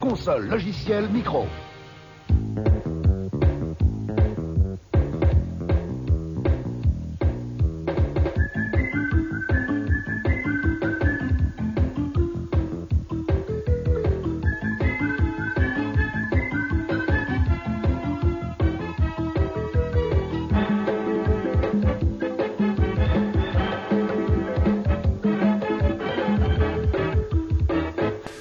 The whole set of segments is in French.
console, logiciel, micro.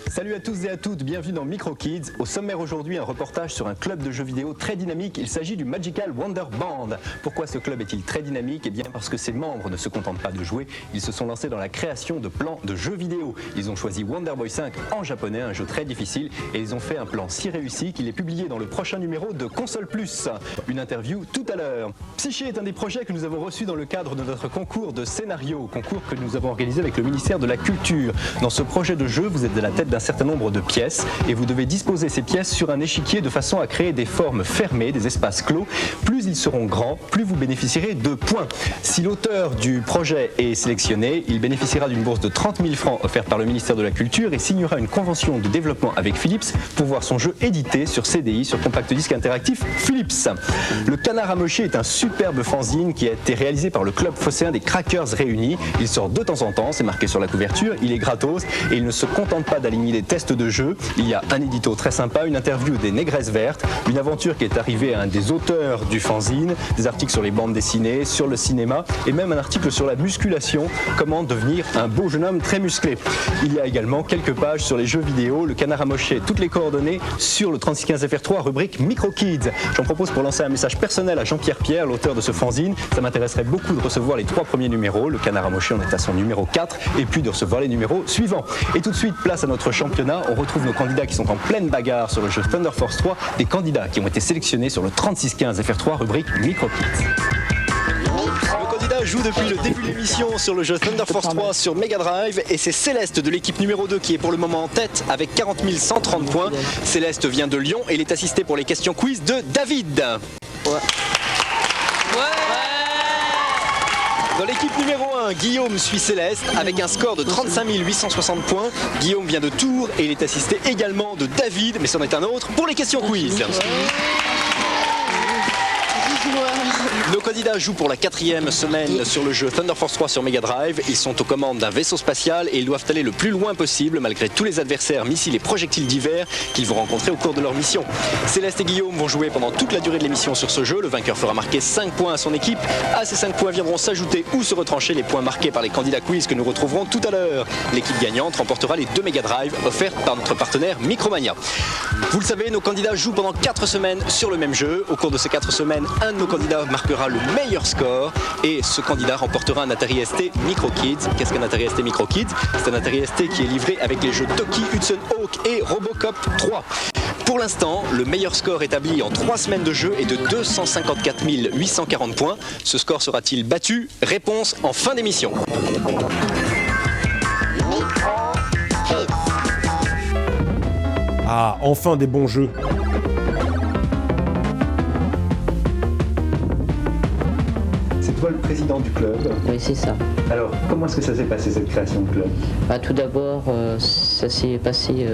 Salut à tous et à toutes, bienvenue dans Micro Kids. Au sommaire aujourd'hui, un reportage sur un club de jeux vidéo très dynamique. Il s'agit du Magical Wonder Band. Pourquoi ce club est-il très dynamique? Eh bien parce que ses membres ne se contentent pas de jouer, ils se sont lancés dans la création de plans de jeux vidéo. Ils ont choisi Wonder Boy 5 en japonais, un jeu très difficile, et ils ont fait un plan si réussi qu'il est publié dans le prochain numéro de Console Plus. Une interview tout à l'heure. Psyché est un des projets que nous avons reçus dans le cadre de notre concours de scénario, concours que nous avons organisé avec le ministère de la Culture. Dans ce projet de jeu, vous êtes à la tête d'un certain nombre de pièces et vous devez disposer ces pièces sur un échiquier de façon à créer des formes fermées, des espaces clos. Plus ils seront grands, plus vous bénéficierez de points. Si l'auteur du projet est sélectionné, il bénéficiera d'une bourse de 30 000 francs offerte par le ministère de la Culture et signera une convention de développement avec Philips pour voir son jeu édité sur CDI, sur compact disque interactif Philips. Le Canard à mocher est un superbe fanzine qui a été réalisé par le club phocéen des Crackers réunis. Il sort de temps en temps, c'est marqué sur la couverture, il est gratos et il ne se contente pas d'aligner des tests de jeu. Il y a un édito très sympa, une interview des Négresses Vertes, une aventure qui est arrivée à un des auteurs du fanzine, des articles sur les bandes dessinées, sur le cinéma et même un article sur la musculation, comment devenir un beau jeune homme très musclé. Il y a également quelques pages sur les jeux vidéo, le Canard à mocher, toutes les coordonnées sur le 3615 FR3 rubrique Micro Kids. J'en propose pour lancer un message personnel à Jean-Pierre Pierre, l'auteur de ce fanzine. Ça m'intéresserait beaucoup de recevoir les 3 premiers numéros, le Canard à mocher, on est à son numéro 4, et puis de recevoir les numéros suivants. Et tout de suite, place à notre championnat. On retrouve nos candidats qui sont en pleine bagarre sur le jeu Thunder Force 3, des candidats qui ont été sélectionnés sur le 3615 FR3 rubrique Micro Kids. Le candidat joue depuis le début de l'émission sur le jeu Thunder Force 3 sur Mega Drive et c'est Céleste de l'équipe numéro 2 qui est pour le moment en tête avec 40 130 points. Céleste vient de Lyon et il est assisté pour les questions quiz de David. Dans l'équipe numéro 1, Guillaume suit Céleste avec un score de 35 860 points. Guillaume vient de Tours et il est assisté également de David, mais c'en est un autre pour les questions quiz. Nos candidats jouent pour la 4e semaine sur le jeu Thunder Force 3 sur Mega Drive. Ils sont aux commandes d'un vaisseau spatial et ils doivent aller le plus loin possible malgré tous les adversaires, missiles et projectiles divers qu'ils vont rencontrer au cours de leur mission. Céleste et Guillaume vont jouer pendant toute la durée de l'émission sur ce jeu. Le vainqueur fera marquer 5 points à son équipe. À ces 5 points viendront s'ajouter ou se retrancher les points marqués par les candidats quiz que nous retrouverons tout à l'heure. L'équipe gagnante remportera les 2 Mega Drive offertes par notre partenaire Micromania. Vous le savez, nos candidats jouent pendant 4 semaines sur le même jeu. Au cours de ces 4 semaines, un de nos candidats marquera le meilleur score et ce candidat remportera un Atari ST Micro Kids. Qu'est-ce qu'un Atari ST Micro Kids? C'est un Atari ST qui est livré avec les jeux Toki, Hudson Hawk et Robocop 3. Pour l'instant, le meilleur score établi en 3 semaines de jeu est de 254 840 points. Ce score sera-t-il battu? Réponse en fin d'émission. Ah, enfin des bons jeux. Toi le président du club. Oui, c'est ça. Alors, comment est-ce que ça s'est passé cette création de club? Tout d'abord, ça s'est passé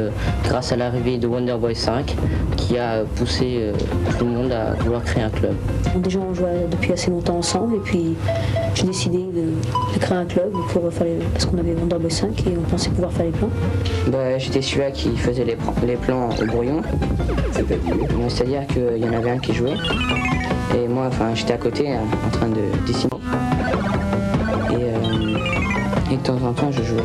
grâce à l'arrivée de Wonder Boy 5 qui a poussé tout le monde à vouloir créer un club. Déjà, on jouait depuis assez longtemps ensemble et puis j'ai décidé de créer un club pour faire parce qu'on avait Wonder Boy 5 et on pensait pouvoir faire les plans. J'étais celui-là qui faisait les plans au brouillon. C'est-à-dire qu'il y en avait un qui jouait. Et moi, j'étais à côté en train de dessiner. Et de temps en temps, je jouais.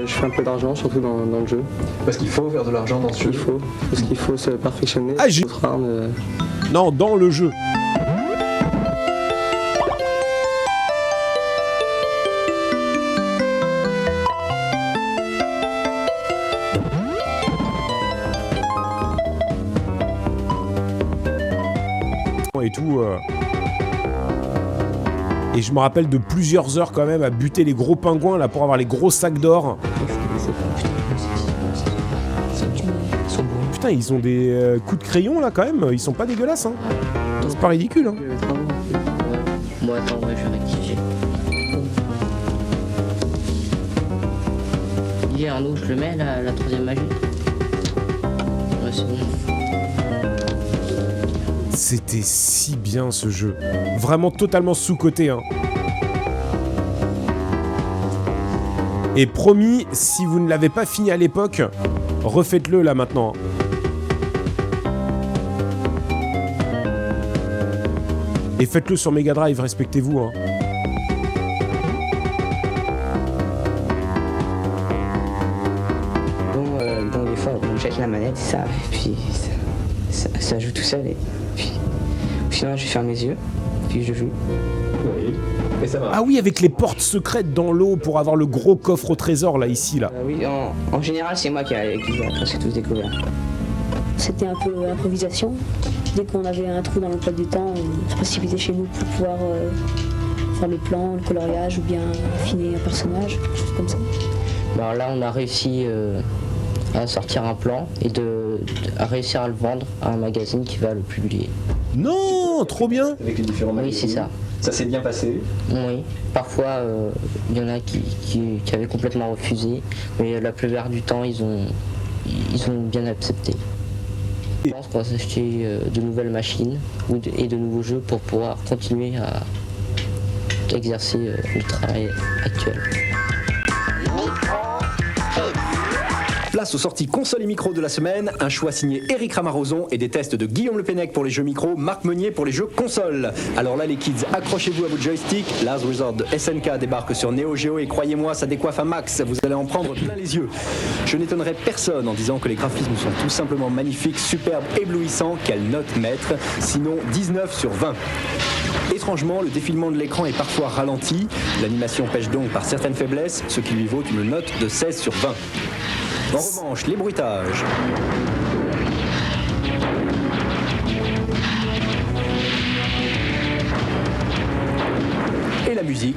Je fais un peu d'argent, surtout dans le jeu. Parce qu'il faut faire de l'argent dans ce jeu. Parce qu'il faut se perfectionner. Non, dans le jeu. Et tout. Et je me rappelle de plusieurs heures quand même à buter les gros pingouins là pour avoir les gros sacs d'or. Putain, ils ont des coups de crayon là quand même, ils sont pas dégueulasses hein. C'est pas ridicule hein. Moi attends, je vais rectifier. dit Arnaud, je le mets la troisième magie. Ouais, c'est bon. C'était si bien ce jeu. Vraiment totalement sous-coté, hein. Et promis, si vous ne l'avez pas fini à l'époque, refaites-le là maintenant. Et faites-le sur Mega Drive, respectez-vous, hein. Bon, des fois, on jette la manette, et puis ça joue tout seul. Et puis sinon, je ferme les yeux, puis je joue. Oui. Et ça va. Ah oui, avec les portes secrètes dans l'eau pour avoir le gros coffre au trésor, là, ici, là. Oui, en général, c'est moi qui ai presque tous découvert. C'était un peu improvisation. Dès qu'on avait un trou dans l'emploi du temps, on se précipitait chez nous pour pouvoir faire les plans, le coloriage ou bien affiner un personnage, quelque chose comme ça. Alors là, on a réussi à sortir un plan et à réussir à le vendre à un magazine qui va le publier. Non, trop bien. Avec les différents Oui, magazines. c'est ça. Ça s'est bien passé. Oui, parfois il y en a qui avaient complètement refusé, mais la plupart du temps ils ont bien accepté. Je pense qu'on va s'acheter de nouvelles machines et de nouveaux jeux pour pouvoir continuer à exercer le travail actuel. Place aux sorties consoles et micros de la semaine, un choix signé Eric Ramarozon et des tests de Guillaume Le Pennec pour les jeux micros, Marc Meunier pour les jeux consoles. Alors là les kids, accrochez-vous à vos joysticks, Last Resort de SNK débarque sur Neo Geo et croyez-moi ça décoiffe un max, vous allez en prendre plein les yeux. Je n'étonnerai personne en disant que les graphismes sont tout simplement magnifiques, superbes, éblouissants, quelle note mettre, sinon 19 sur 20. Étrangement, le défilement de l'écran est parfois ralenti, l'animation pêche donc par certaines faiblesses, ce qui lui vaut une note de 16 sur 20. En revanche, les bruitages. Et la musique.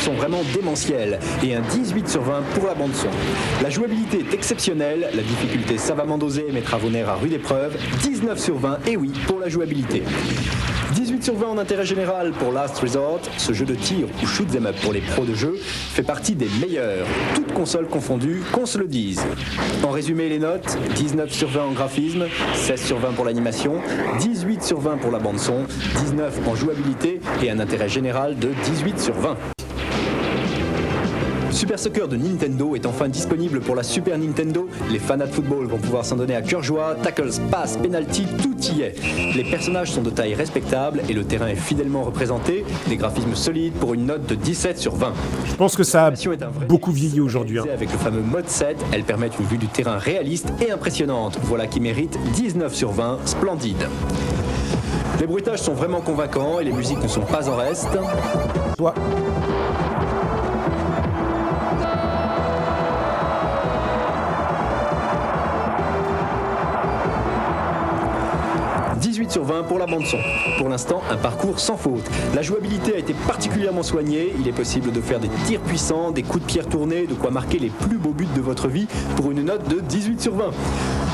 Sont vraiment démentiels et un 18 sur 20 pour la bande son. La jouabilité est exceptionnelle, la difficulté savamment dosée mettra vos nerfs à rude épreuve, 19 sur 20 et oui pour la jouabilité. 18 sur 20 en intérêt général pour Last Resort, ce jeu de tir ou shoot 'em up pour les pros de jeu fait partie des meilleurs, toutes consoles confondues, qu'on se le dise. En résumé les notes, 19 sur 20 en graphisme, 16 sur 20 pour l'animation, 18 sur 20 pour la bande son, 19 en jouabilité et un intérêt général de 18 sur 20. Super Soccer de Nintendo est enfin disponible pour la Super Nintendo. Les fans de football vont pouvoir s'en donner à cœur joie. Tackles, passes, penalty, tout y est. Les personnages sont de taille respectable et le terrain est fidèlement représenté. Des graphismes solides pour une note de 17 sur 20. Je pense que ça a beaucoup vieilli aujourd'hui, hein. Avec le fameux mode 7, elles permettent une vue du terrain réaliste et impressionnante. Voilà qui mérite 19 sur 20, splendide. Les bruitages sont vraiment convaincants et les musiques ne sont pas en reste. Toi. 18 sur 20 pour la bande son. Pour l'instant, un parcours sans faute. La jouabilité a été particulièrement soignée. Il est possible de faire des tirs puissants, des coups de pierre tournés, de quoi marquer les plus beaux buts de votre vie pour une note de 18 sur 20.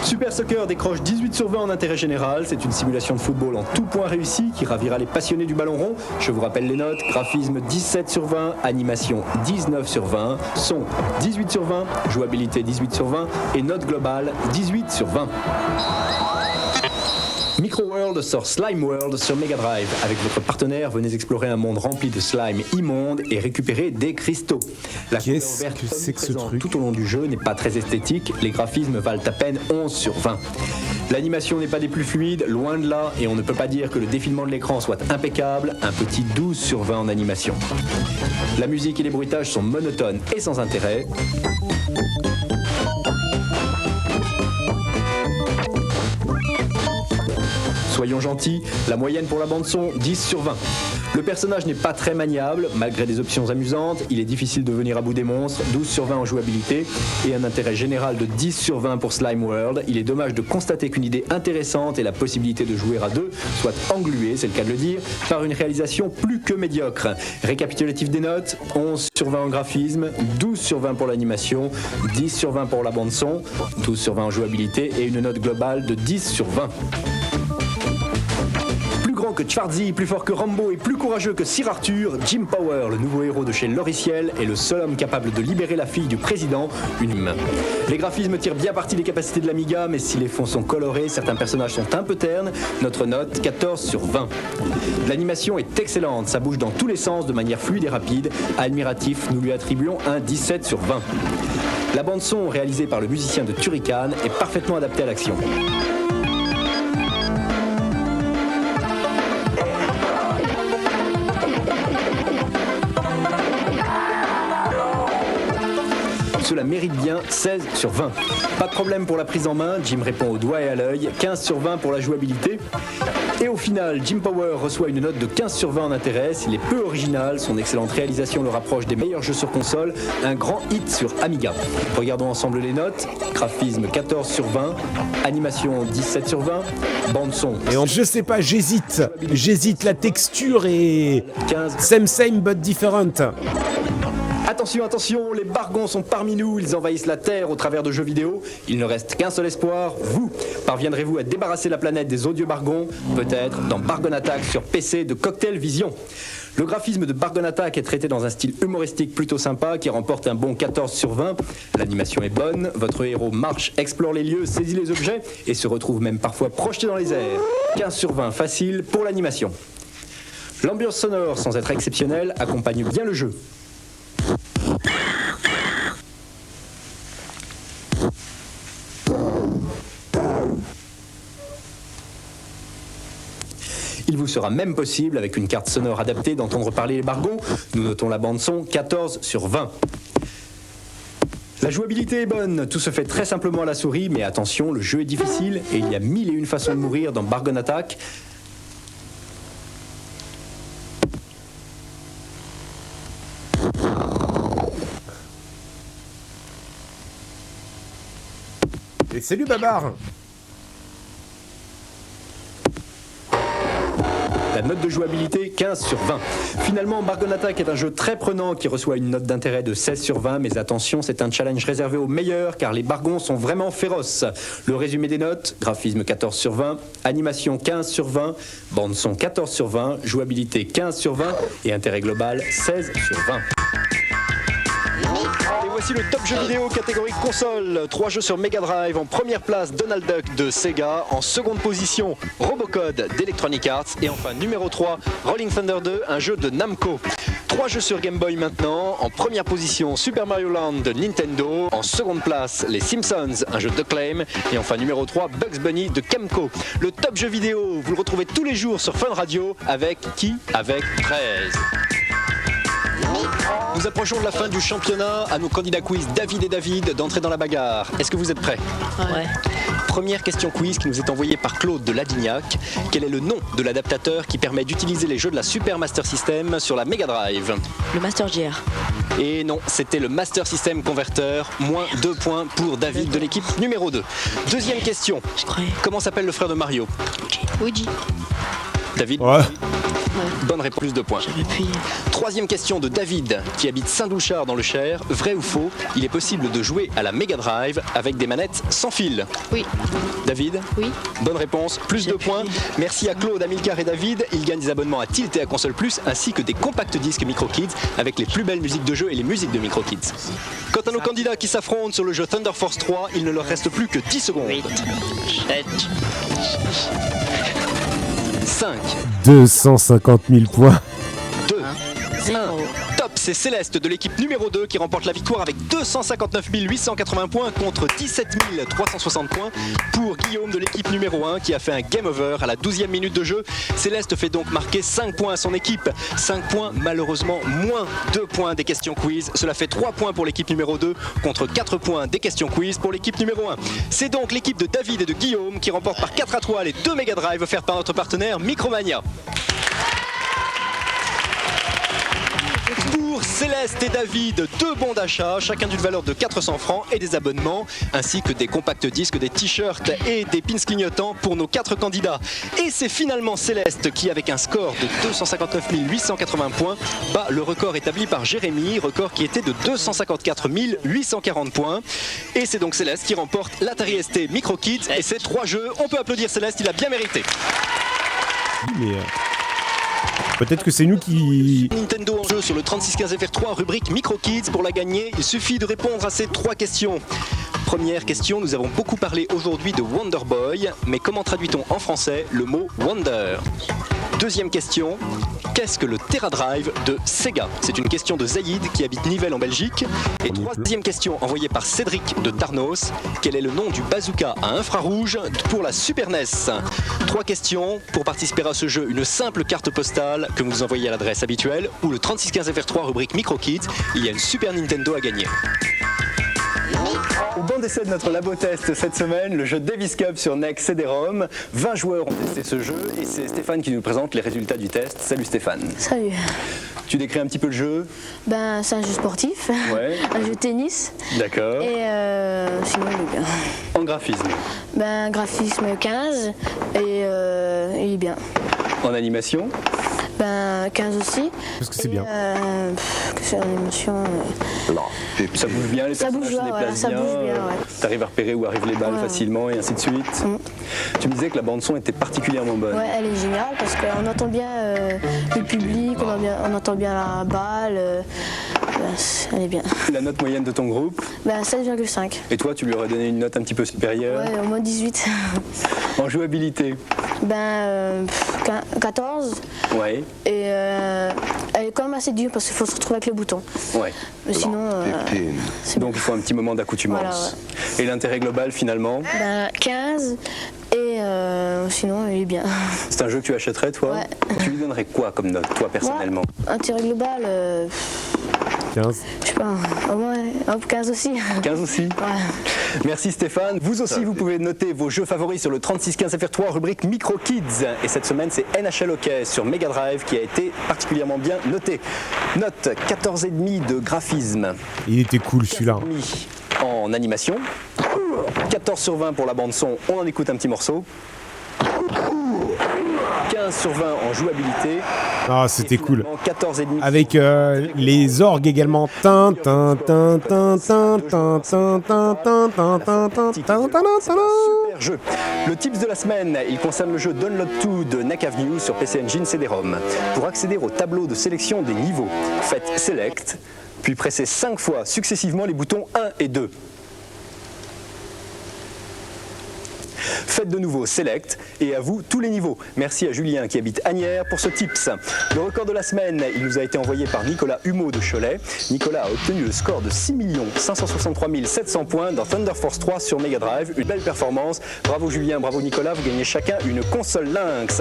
Super Soccer décroche 18 sur 20 en intérêt général. C'est une simulation de football en tout point réussi qui ravira les passionnés du ballon rond. Je vous rappelle les notes. Graphisme 17 sur 20, animation 19 sur 20, son 18 sur 20, jouabilité 18 sur 20 et note globale 18 sur 20. Microworld sort Slime World sur Mega Drive. Avec votre partenaire, venez explorer un monde rempli de slime immonde et récupérer des cristaux. La couleur verte que c'est que ce truc tout au long du jeu n'est pas très esthétique. Les graphismes valent à peine 11 sur 20. L'animation n'est pas des plus fluides, loin de là, et on ne peut pas dire que le défilement de l'écran soit impeccable. Un petit 12 sur 20 en animation. La musique et les bruitages sont monotones et sans intérêt. Soyons gentils, la moyenne pour la bande-son, 10 sur 20. Le personnage n'est pas très maniable, malgré des options amusantes, il est difficile de venir à bout des monstres, 12 sur 20 en jouabilité, et un intérêt général de 10 sur 20 pour Slime World. Il est dommage de constater qu'une idée intéressante et la possibilité de jouer à deux soit engluée, c'est le cas de le dire, par une réalisation plus que médiocre. Récapitulatif des notes, 11 sur 20 en graphisme, 12 sur 20 pour l'animation, 10 sur 20 pour la bande-son, 12 sur 20 en jouabilité, et une note globale de 10 sur 20. que Schwarzy, plus fort que Rambo et plus courageux que Sir Arthur, Jim Power, le nouveau héros de chez Loriciel, est le seul homme capable de libérer la fille du président, une main. Les graphismes tirent bien parti des capacités de l'Amiga, mais si les fonds sont colorés, certains personnages sont un peu ternes. Notre note, 14 sur 20. L'animation est excellente, ça bouge dans tous les sens de manière fluide et rapide. Admiratif, nous lui attribuons un 17 sur 20. La bande-son, réalisée par le musicien de Turrican, est parfaitement adaptée à l'action. Cela mérite bien 16 sur 20. Pas de problème pour la prise en main, Jim répond au doigt et à l'œil, 15 sur 20 pour la jouabilité. Et au final, Jim Power reçoit une note de 15 sur 20 en intérêt. S'il est peu original, son excellente réalisation le rapproche des meilleurs jeux sur console, un grand hit sur Amiga. Regardons ensemble les notes. Graphisme 14 sur 20, animation 17 sur 20, bande son. Et je sais pas, j'hésite, la texture est 15. Same but different. Attention, attention, les bargons sont parmi nous, ils envahissent la Terre au travers de jeux vidéo. Il ne reste qu'un seul espoir, vous. Parviendrez-vous à débarrasser la planète des odieux bargons? Peut-être dans Bargon Attack sur PC de Cocktail Vision. Le graphisme de Bargon Attack est traité dans un style humoristique plutôt sympa qui remporte un bon 14 sur 20. L'animation est bonne, votre héros marche, explore les lieux, saisit les objets et se retrouve même parfois projeté dans les airs. 15 sur 20 facile pour l'animation. L'ambiance sonore, sans être exceptionnelle, accompagne bien le jeu. Il vous sera même possible, avec une carte sonore adaptée, d'entendre parler les bargons. Nous notons la bande-son 14 sur 20. La jouabilité est bonne, tout se fait très simplement à la souris, mais attention, le jeu est difficile et il y a 1001 façons de mourir dans Bargon Attack. Et salut Babar. La note de jouabilité, 15 sur 20. Finalement, Bargon Attack est un jeu très prenant qui reçoit une note d'intérêt de 16 sur 20, mais attention, c'est un challenge réservé aux meilleurs car les bargons sont vraiment féroces. Le résumé des notes, graphisme 14 sur 20, animation 15 sur 20, bande son 14 sur 20, jouabilité 15 sur 20 et intérêt global 16 sur 20. Et voici le top jeu vidéo catégorie console. 3 jeux sur Mega Drive. En première place, Donald Duck de Sega. En seconde position, Robocode d'Electronic Arts. Et enfin, numéro 3, Rolling Thunder 2, un jeu de Namco. 3 jeux sur Game Boy maintenant. En première position, Super Mario Land de Nintendo. En seconde place, Les Simpsons, un jeu de Acclaim. Et enfin, numéro 3, Bugs Bunny de Kemco. Le top jeu vidéo, vous le retrouvez tous les jours sur Fun Radio. Avec qui? Avec 13. Nous approchons de la fin du championnat. À nos candidats quiz David et David d'entrer dans la bagarre. Est-ce que vous êtes prêts? Ouais. Première question quiz qui nous est envoyée par Claude de Ladignac. Quel est le nom de l'adaptateur qui permet d'utiliser les jeux de la Super Master System sur la Mega Drive? Le Master GR. Et non, c'était le Master System Converter. Moins 2 points pour David de l'équipe numéro 2. Deuxième question. Je croyais. Comment s'appelle le frère de Mario? Luigi. David? Ouais. Bonne réponse, plus de points. Depuis. Troisième question de David, qui habite Saint-Douchard dans le Cher. Vrai ou faux, il est possible de jouer à la Mega Drive avec des manettes sans fil? Oui. David? Oui. Bonne réponse, plus de points. Merci à Claude, Amilcar et David. Ils gagnent des abonnements à Tilt et à Console Plus, ainsi que des compacts disques Micro Kids avec les plus belles musiques de jeu et les musiques de Micro Kids. Quant à nos candidats qui s'affrontent sur le jeu Thunder Force 3, il ne leur reste plus que 10 secondes. 5, 250 000 points. 2, 1. Top, c'est Céleste de l'équipe numéro 2 qui remporte la victoire avec 259 880 points contre 17 360 points pour Guillaume de l'équipe numéro 1 qui a fait un game over à la 12e minute de jeu. Céleste fait donc marquer 5 points à son équipe. 5 points, malheureusement moins 2 points des questions quiz. Cela fait 3 points pour l'équipe numéro 2 contre 4 points des questions quiz pour l'équipe numéro 1. C'est donc l'équipe de David et de Guillaume qui remporte par 4 à 3 les 2 Mega Drive offerts par notre partenaire Micromania. Pour Céleste et David, 2 bons d'achat, chacun d'une valeur de 400 francs et des abonnements, ainsi que des compacts disques, des t-shirts et des pins clignotants pour nos 4 candidats. Et c'est finalement Céleste qui, avec un score de 259 880 points, bat le record établi par Jérémy, record qui était de 254 840 points. Et c'est donc Céleste qui remporte l'Atari ST Micro Kids et ces 3 jeux. On peut applaudir Céleste, il a bien mérité. mais peut-être que c'est nous qui... Nintendo en jeu sur le 3615 FR3, rubrique Micro Kids. Pour la gagner, il suffit de répondre à ces 3 questions. Première question, nous avons beaucoup parlé aujourd'hui de Wonder Boy, mais comment traduit-on en français le mot Wonder? Deuxième question, qu'est-ce que le Tera Drive de Sega? C'est une question de Zaïd qui habite Nivelles en Belgique. Et troisième question envoyée par Cédric de Tarnos, quel est le nom du bazooka à infrarouge pour la Super NES? 3 questions, pour participer à ce jeu, une simple carte postale que vous envoyez à l'adresse habituelle ou le 3615 FR3 rubrique Micro Kids, il y a une Super Nintendo à gagner. Au banc d'essai de notre labo test cette semaine, le jeu Davis Cup sur NEC CD-ROM. 20 joueurs ont testé ce jeu et c'est Stéphane qui nous présente les résultats du test. Salut Stéphane. Salut. Tu décris un petit peu le jeu? Ben, c'est un jeu sportif, Ouais. un jeu de tennis. D'accord. Et sinon, il est bien. En graphisme? Ben, graphisme 15 et il est bien. En animation? Ben, 15 aussi. Parce que c'est bien. Que c'est en émotion. Ça bouge bien, les Ça personnages bouge, se ouais, déplacent ça bien, bouge bien, ouais. T'arrives à repérer où arrivent les balles Ouais. facilement et ainsi de suite. Tu me disais que la bande son était particulièrement bonne. Ouais, elle est géniale parce qu'on entend bien le public, on entend bien la balle. Ben, elle est bien. La note moyenne de ton groupe? Ben, 7,5. Et toi, tu lui aurais donné une note un petit peu supérieure? Ouais, au moins 18. En jouabilité? Ben, 14. Ouais. Et elle est quand même assez dure parce qu'il faut se retrouver avec les boutons. Ouais. Mais sinon, c'est Donc il faut un petit moment d'accoutumance. Voilà, Et l'intérêt global finalement? ben, 15 et sinon il est bien. C'est un jeu que tu achèterais toi? Ouais. Tu lui donnerais quoi comme note toi personnellement? Intérêt global, 15. je sais pas, au moins 15 aussi. 15 aussi? Ouais. Merci Stéphane. Vous aussi vous pouvez noter vos jeux favoris sur le 3615 FR3 rubrique Micro Kids. Et cette semaine c'est NHL Hockey sur Mega Drive qui a été particulièrement bien noté. Note 14,5 de graphisme. Il était cool celui-là. En animation. 14 sur 20 pour la bande son, on en écoute un petit morceau. 15 sur 20 en jouabilité. Ah, c'était cool. 14,5 Avec les orgues également. Tin, tin, tin, tin, tin, tin, tin, tin, tin, tin, tin, tin, tin, tin, tin. Super jeu. Le tips de la semaine, il concerne le jeu Download 2 de NEC Avenue sur PC Engine CD-ROM. Pour accéder au tableau de sélection des niveaux, faites Select, puis pressez 5 fois successivement les boutons 1 et 2. Faites de nouveau Select et à vous tous les niveaux. Merci à Julien qui habite Asnières pour ce tips. Le record de la semaine, il nous a été envoyé par Nicolas Humeau de Cholet. Nicolas a obtenu le score de 6 563 700 points dans Thunder Force 3 sur Mega Drive. Une belle performance. Bravo Julien, bravo Nicolas, vous gagnez chacun une console Lynx.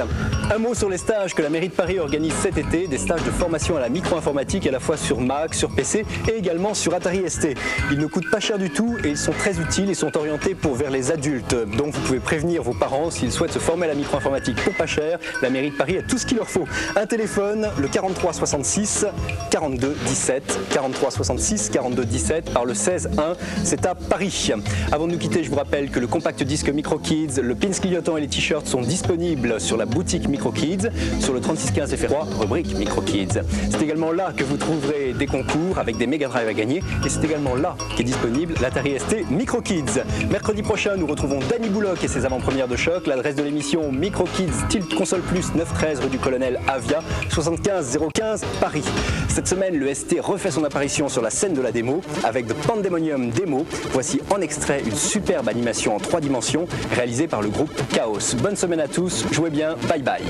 Un mot sur les stages que la mairie de Paris organise cet été, des stages de formation à la micro-informatique à la fois sur Mac, sur PC et également sur Atari ST. Ils ne coûtent pas cher du tout et ils sont très utiles et sont orientés vers les adultes. Donc vous pouvez prévenir vos parents s'ils souhaitent se former à la micro-informatique pour pas cher. La mairie de Paris a tout ce qu'il leur faut. Un téléphone, le 43 66 42 17, 43 66 42 17 par le 16 1, c'est à Paris. Avant de nous quitter, je vous rappelle que le compact disque Micro Kids, le pins clignotant et les t-shirts sont disponibles sur la boutique Micro Kids, sur le 3615 FR3, rubrique Micro Kids. C'est également là que vous trouverez des concours avec des Mega Drive à gagner et c'est également là qu'est disponible l'Atari ST Micro Kids. Mercredi prochain, nous retrouvons Danny Bouloc et ses avant-premières de choc. L'adresse de l'émission Micro Kids Tilt Console Plus 913 rue du Colonel Avia 75 015 Paris. Cette semaine, le ST refait son apparition sur la scène de la démo avec The Pandemonium Demo. Voici en extrait une superbe animation en 3 dimensions réalisée par le groupe Chaos. Bonne semaine à tous, jouez bien, bye bye.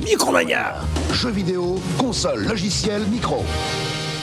Micromania. Jeux vidéo, console, logiciel, micro.